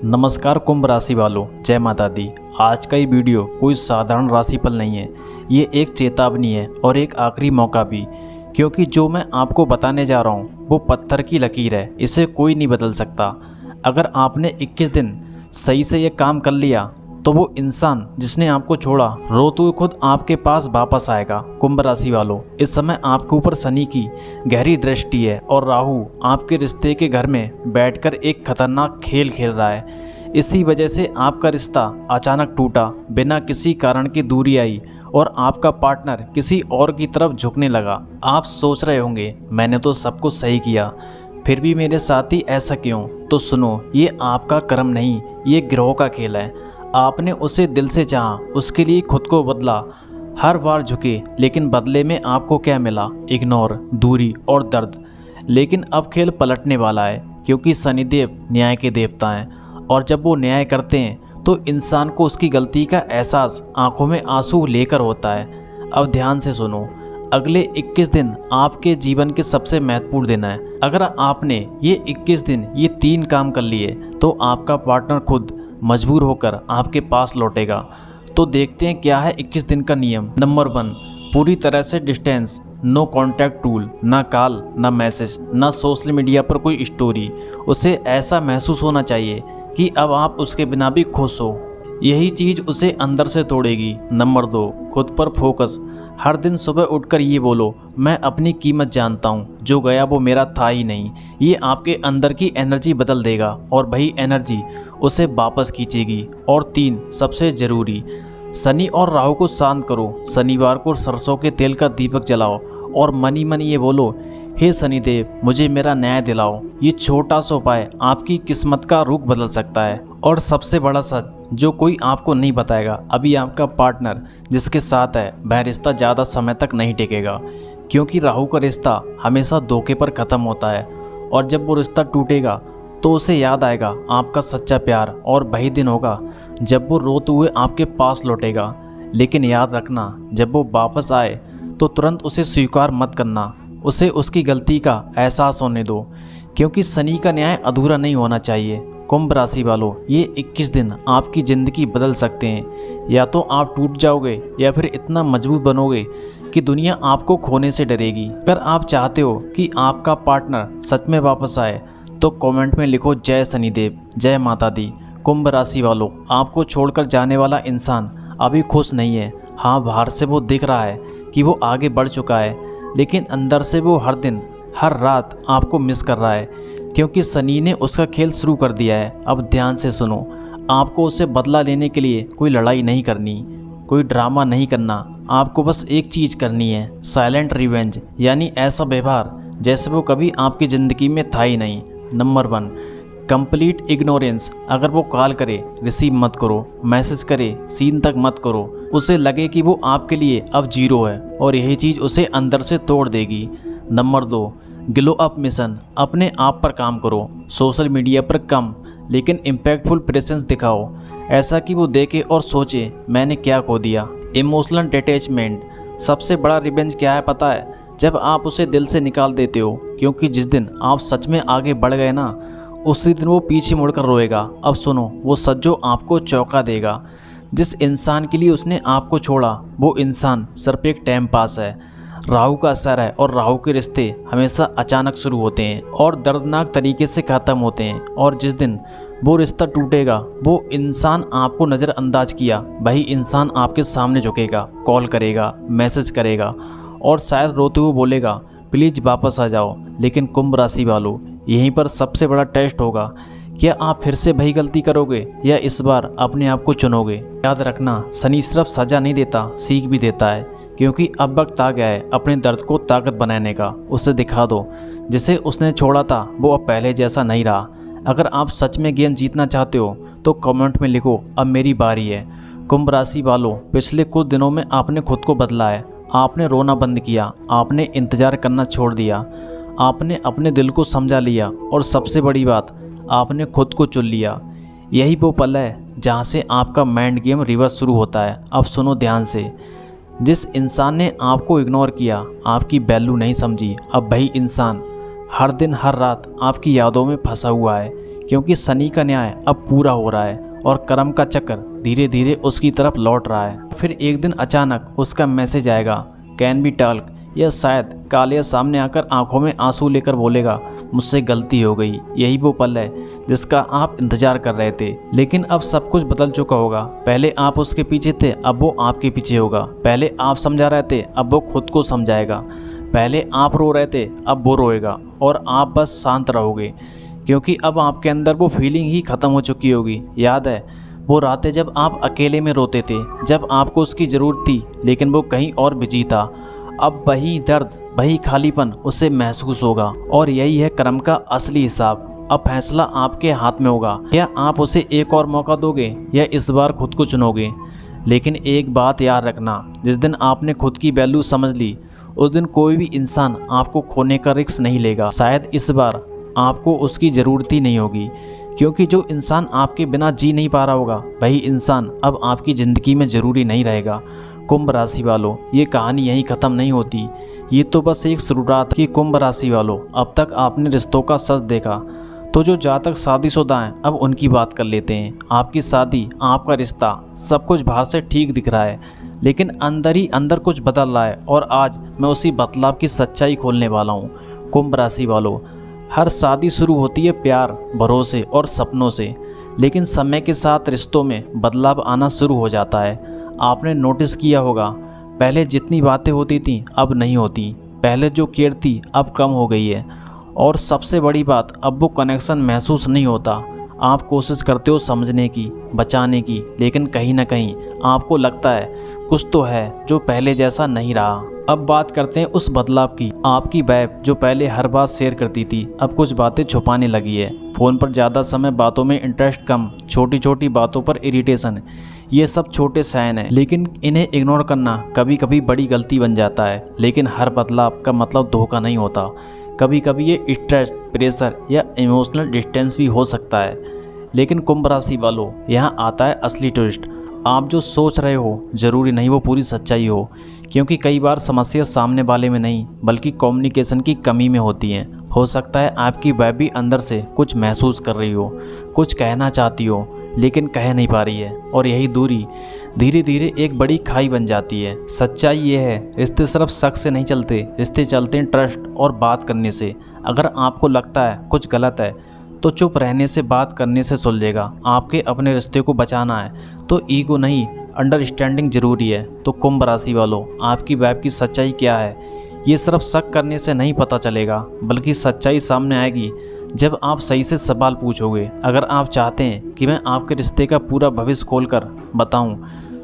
नमस्कार कुंभ राशि वालों, जय माता दी। आज का ये वीडियो कोई साधारण राशिफल नहीं है, ये एक चेतावनी है और एक आखिरी मौका भी। क्योंकि जो मैं आपको बताने जा रहा हूँ वो पत्थर की लकीर है, इसे कोई नहीं बदल सकता। अगर आपने 21 दिन सही से ये काम कर लिया तो वो इंसान जिसने आपको छोड़ा रोते हुए खुद आपके पास वापस आएगा। कुंभ राशि वालों, इस समय आपके ऊपर शनि की गहरी दृष्टि है और राहु आपके रिश्ते के घर में बैठकर एक खतरनाक खेल खेल रहा है। इसी वजह से आपका रिश्ता अचानक टूटा, बिना किसी कारण की दूरी आई और आपका पार्टनर किसी और की तरफ झुकने लगा। आप सोच रहे होंगे मैंने तो सब कुछ सही किया, फिर भी मेरे साथ ही ऐसा क्यों? तो सुनो, ये आपका कर्म नहीं, ये ग्रहों का खेल है। आपने उसे दिल से चाहा, उसके लिए खुद को बदला, हर बार झुके, लेकिन बदले में आपको क्या मिला? इग्नोर, दूरी और दर्द। लेकिन अब खेल पलटने वाला है, क्योंकि शनिदेव न्याय के देवता हैं और जब वो न्याय करते हैं तो इंसान को उसकी गलती का एहसास आंखों में आंसू लेकर होता है। अब ध्यान से सुनो, अगले 21 दिन आपके जीवन के सबसे महत्वपूर्ण दिन है। अगर आपने ये 21 दिन ये 3 काम कर लिए तो आपका पार्टनर खुद मजबूर होकर आपके पास लौटेगा। तो देखते हैं क्या है 21 दिन का नियम। नंबर 1, पूरी तरह से डिस्टेंस। नो कॉन्टैक्ट टूल, ना कॉल, ना मैसेज, ना सोशल मीडिया पर कोई स्टोरी। उसे ऐसा महसूस होना चाहिए कि अब आप उसके बिना भी खुश हो, यही चीज़ उसे अंदर से तोड़ेगी। नंबर 2, खुद पर फोकस। हर दिन सुबह उठकर ये बोलो, मैं अपनी कीमत जानता हूँ, जो गया वो मेरा था ही नहीं। ये आपके अंदर की एनर्जी बदल देगा और वही एनर्जी उसे वापस खींचेगी। और 3, सबसे ज़रूरी, शनि और राहु को शांत करो। शनिवार को सरसों के तेल का दीपक जलाओ और मनी मनी ये बोलो, हे शनिदेव मुझे मेरा न्याय दिलाओ। ये छोटा सा उपाय आपकी किस्मत का रुख बदल सकता है। और सबसे बड़ा सच जो कोई आपको नहीं बताएगा, अभी आपका पार्टनर जिसके साथ है वह रिश्ता ज़्यादा समय तक नहीं टिकेगा, क्योंकि राहु का रिश्ता हमेशा धोखे पर ख़त्म होता है। और जब वो रिश्ता टूटेगा तो उसे याद आएगा आपका सच्चा प्यार, और वही दिन होगा जब वो रोते हुए आपके पास लौटेगा। लेकिन याद रखना, जब वो वापस आए तो तुरंत उसे स्वीकार मत करना, उसे उसकी गलती का एहसास होने दो, क्योंकि शनि का न्याय अधूरा नहीं होना चाहिए। कुंभ राशि वालों, ये 21 दिन आपकी ज़िंदगी बदल सकते हैं। या तो आप टूट जाओगे या फिर इतना मजबूत बनोगे कि दुनिया आपको खोने से डरेगी। अगर आप चाहते हो कि आपका पार्टनर सच में वापस आए तो कमेंट में लिखो, जय शनिदेव, जय माता दी। कुंभ राशि वालों, आपको छोड़कर जाने वाला इंसान अभी खुश नहीं है। हाँ, बाहर से वो दिख रहा है कि वो आगे बढ़ चुका है, लेकिन अंदर से वो हर दिन हर रात आपको मिस कर रहा है, क्योंकि शनि ने उसका खेल शुरू कर दिया है। अब ध्यान से सुनो, आपको उससे बदला लेने के लिए कोई लड़ाई नहीं करनी, कोई ड्रामा नहीं करना। आपको बस एक चीज़ करनी है, साइलेंट रिवेंज, यानी ऐसा व्यवहार जैसे वो कभी आपकी ज़िंदगी में था ही नहीं। Number 1, complete ignorance. अगर वो कॉल करे रिसीव मत करो, मैसेज करे सीन तक मत करो। उसे लगे कि वो आपके लिए अब जीरो है, और यही चीज़ उसे अंदर से तोड़ देगी। Number 2, glow up mission. अपने आप पर काम करो, सोशल मीडिया पर कम लेकिन इम्पैक्टफुल प्रेजेंस दिखाओ, ऐसा कि वो देखे और सोचे मैंने क्या खो दिया। Emotional detachment. सबसे बड़ा रिवेंज क्या है पता है? जब आप उसे दिल से निकाल देते हो, क्योंकि जिस दिन आप सच में आगे बढ़ गए ना, उसी दिन वो पीछे मुड़कर रोएगा। अब सुनो, वो सच जो आपको चौंका देगा। जिस इंसान के लिए उसने आपको छोड़ा वो इंसान सिर्फ एक टाइम पास है। राहु का असर है और राहु के रिश्ते हमेशा अचानक शुरू होते हैं और दर्दनाक तरीके से ख़त्म होते हैं। और जिस दिन वो रिश्ता टूटेगा, वो इंसान आपको नज़रअंदाज किया वही इंसान आपके सामने झुकेगा, कॉल करेगा, मैसेज करेगा और शायद रोते हुए बोलेगा, प्लीज़ वापस आ जाओ। लेकिन कुंभ राशि वालों, यहीं पर सबसे बड़ा टेस्ट होगा, क्या आप फिर से वही गलती करोगे या इस बार अपने आप को चुनोगे? याद रखना, शनि सिर्फ सजा नहीं देता, सीख भी देता है, क्योंकि अब वक्त आ गया है अपने दर्द को ताकत बनाने का। उसे दिखा दो जिसे उसने छोड़ा था वो अब पहले जैसा नहीं रहा। अगर आप सच में गेम जीतना चाहते हो तो कमेंट में लिखो, अब मेरी बारी है। कुंभ राशि वालों, पिछले कुछ दिनों में आपने खुद को बदला है। आपने रोना बंद किया, आपने इंतज़ार करना छोड़ दिया, आपने अपने दिल को समझा लिया और सबसे बड़ी बात, आपने खुद को चुन लिया। यही वो पल है जहाँ से आपका माइंड गेम रिवर्स शुरू होता है। अब सुनो ध्यान से, जिस इंसान ने आपको इग्नोर किया, आपकी वैल्यू नहीं समझी, अब वही इंसान हर दिन हर रात आपकी यादों में फंसा हुआ है, क्योंकि शनि का न्याय अब पूरा हो रहा है और कर्म का चक्र धीरे धीरे उसकी तरफ लौट रहा है। फिर एक दिन अचानक उसका मैसेज आएगा, कैन बी टॉक, या शायद कालिया सामने आकर आंखों में आंसू लेकर बोलेगा, मुझसे गलती हो गई। यही वो पल है जिसका आप इंतजार कर रहे थे। लेकिन अब सब कुछ बदल चुका होगा। पहले आप उसके पीछे थे, अब वो आपके पीछे होगा। पहले आप समझा रहे थे, अब वो खुद को समझाएगा। पहले आप रो रहे थे, अब वो रोएगा और आप बस शांत रहोगे, क्योंकि अब आपके अंदर वो फीलिंग ही ख़त्म हो चुकी होगी। याद है वो रातें जब आप अकेले में रोते थे, जब आपको उसकी ज़रूरत थी लेकिन वो कहीं और बिजी था। अब वही दर्द, वही खालीपन उसे महसूस होगा। और यही है कर्म का असली हिसाब। अब फैसला आपके हाथ में होगा। क्या आप उसे एक और मौका दोगे या इस बार खुद को चुनोगे? लेकिन एक बात याद रखना, जिस दिन आपने खुद की वैल्यू समझ ली, उस दिन कोई भी इंसान आपको खोने का रिस्क नहीं लेगा। शायद इस बार आपको उसकी ज़रूरत ही नहीं होगी, क्योंकि जो इंसान आपके बिना जी नहीं पा रहा होगा, वही इंसान अब आपकी ज़िंदगी में ज़रूरी नहीं रहेगा। कुंभ राशि वालों, ये कहानी यहीं ख़त्म नहीं होती। ये तो बस एक शुरुआत की। कुंभ राशि वालों, अब तक आपने रिश्तों का सच देखा, तो जो जातक शादीशुदा हैं अब उनकी बात कर लेते हैं। आपकी शादी, आपका रिश्ता, सब कुछ बाहर से ठीक दिख रहा है, लेकिन अंदर ही अंदर कुछ बदल रहा है। और आज मैं उसी बदलाव की सच्चाई खोलने वाला हूँ। कुंभ राशि वालों, हर शादी शुरू होती है प्यार, भरोसे और सपनों से, लेकिन समय के साथ रिश्तों में बदलाव आना शुरू हो जाता है। आपने नोटिस किया होगा, पहले जितनी बातें होती थीं अब नहीं होती। पहले जो केयर थी अब कम हो गई है। और सबसे बड़ी बात, अब वो कनेक्शन महसूस नहीं होता। आप कोशिश करते हो समझने की, बचाने की, लेकिन कहीं ना कहीं आपको लगता है कुछ तो है जो पहले जैसा नहीं रहा। अब बात करते हैं उस बदलाव की। आपकी वाइफ जो पहले हर बात शेयर करती थी, अब कुछ बातें छुपाने लगी है। फ़ोन पर ज़्यादा समय, बातों में इंटरेस्ट कम, छोटी छोटी बातों पर इरिटेशन। ये सब छोटे साइन हैं, लेकिन इन्हें इग्नोर करना कभी कभी बड़ी गलती बन जाता है। लेकिन हर बदलाव का मतलब धोखा नहीं होता। कभी कभी ये स्ट्रेस, प्रेशर या इमोशनल डिस्टेंस भी हो सकता है। लेकिन कुंभ राशि वालों, यहाँ आता है असली ट्विस्ट। आप जो सोच रहे हो ज़रूरी नहीं वो पूरी सच्चाई हो, क्योंकि कई बार समस्या सामने वाले में नहीं बल्कि कम्युनिकेशन की कमी में होती है। हो सकता है आपकी वाइफ भी अंदर से कुछ महसूस कर रही हो, कुछ कहना चाहती हो लेकिन कह नहीं पा रही है, और यही दूरी धीरे धीरे एक बड़ी खाई बन जाती है। सच्चाई ये है, रिश्ते सिर्फ शक से नहीं चलते, रिश्ते चलते हैं ट्रस्ट और बात करने से। अगर आपको लगता है कुछ गलत है तो चुप रहने से, बात करने से सुलझेगा। आपके अपने रिश्ते को बचाना है तो ईगो नहीं, अंडरस्टैंडिंग ज़रूरी है। तो कुंभ राशि वालों, आपकी वाइफ की सच्चाई क्या है, ये सिर्फ शक करने से नहीं पता चलेगा, बल्कि सच्चाई सामने आएगी जब आप सही से सवाल पूछोगे। अगर आप चाहते हैं कि मैं आपके रिश्ते का पूरा भविष्य खोलकर बताऊं,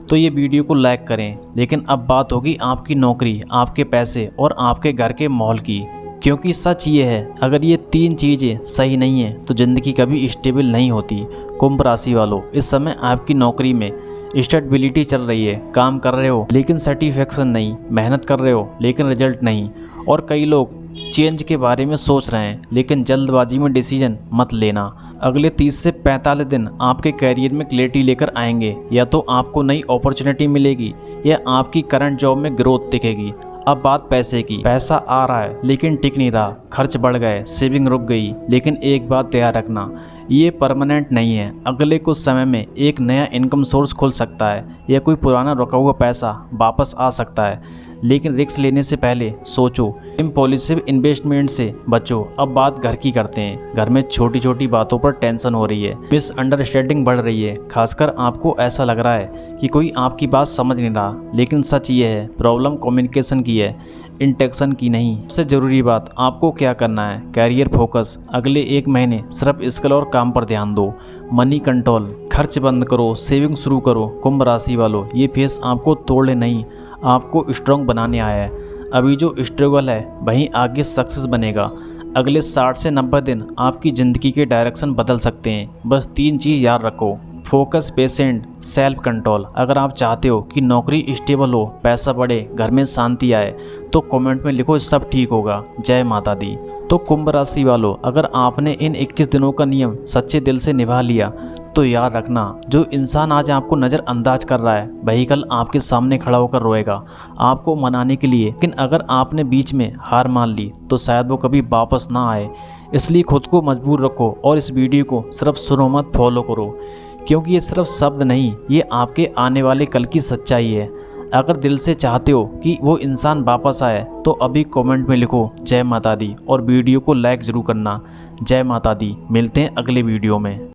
तो ये वीडियो को लाइक करें। लेकिन अब बात होगी आपकी नौकरी, आपके पैसे और आपके घर के माहौल की, क्योंकि सच ये है, अगर ये तीन चीज़ें सही नहीं हैं तो ज़िंदगी कभी स्टेबल नहीं होती। कुंभ राशि वालों, इस समय आपकी नौकरी में स्टेबिलिटी चल रही है। काम कर रहे हो लेकिन सेटिस्फैक्शन नहीं, मेहनत कर रहे हो लेकिन रिजल्ट नहीं। और कई लोग चेंज के बारे में सोच रहे हैं, लेकिन जल्दबाजी में डिसीजन मत लेना। अगले 30 से 45 दिन आपके करियर में क्लैरिटी लेकर आएंगे। या तो आपको नई अपॉर्चुनिटी मिलेगी या आपकी करंट जॉब में ग्रोथ दिखेगी। अब बात पैसे की। पैसा आ रहा है लेकिन टिक नहीं रहा, खर्च बढ़ गए, सेविंग रुक गई। लेकिन एक बात याद रखना, ये परमानेंट नहीं है। अगले कुछ समय में एक नया इनकम सोर्स खुल सकता है या कोई पुराना रुका हुआ पैसा वापस आ सकता है। लेकिन रिस्क लेने से पहले सोचो, इम्पॉलिसिव इन्वेस्टमेंट से बचो। अब बात घर की करते हैं। घर में छोटी छोटी बातों पर टेंशन हो रही है, मिसअंडरस्टैंडिंग बढ़ रही है। खासकर आपको ऐसा लग रहा है कि कोई आपकी बात समझ नहीं रहा, लेकिन सच ये है, प्रॉब्लम कम्युनिकेशन की है, इंटेक्शन की नहीं। सबसे ज़रूरी बात, आपको क्या करना है, कैरियर फोकस। अगले 1 महीने सिर्फ स्किल और काम पर ध्यान दो। मनी कंट्रोल, खर्च बंद करो, सेविंग शुरू करो। कुंभ राशि वालों, ये फेस आपको तोड़ने नहीं, आपको स्ट्रॉन्ग बनाने आया है। अभी जो स्ट्रगल है वहीं आगे सक्सेस बनेगा। अगले 60 से 90 दिन आपकी ज़िंदगी के डायरेक्शन बदल सकते हैं। बस 3 चीज़ याद रखो, फोकस, पेशेंट, सेल्फ कंट्रोल। अगर आप चाहते हो कि नौकरी स्टेबल हो, पैसा बढ़े, घर में शांति आए, तो कमेंट में लिखो सब ठीक होगा। जय माता दी। तो कुंभ राशि वालों, अगर आपने इन 21 दिनों का नियम सच्चे दिल से निभा लिया तो याद रखना, जो इंसान आज आपको नज़रअंदाज कर रहा है वही कल आपके सामने खड़ा होकर रोएगा आपको मनाने के लिए। लेकिन अगर आपने बीच में हार मान ली तो शायद वो कभी वापस ना आए। इसलिए खुद को मजबूर रखो और इस वीडियो को सिर्फ सुनो मत, फॉलो करो, क्योंकि ये सिर्फ शब्द नहीं, ये आपके आने वाले कल की सच्चाई है। अगर दिल से चाहते हो कि वो इंसान वापस आए तो अभी कमेंट में लिखो जय माता दी और वीडियो को लाइक ज़रूर करना। जय माता दी। मिलते हैं अगले वीडियो में।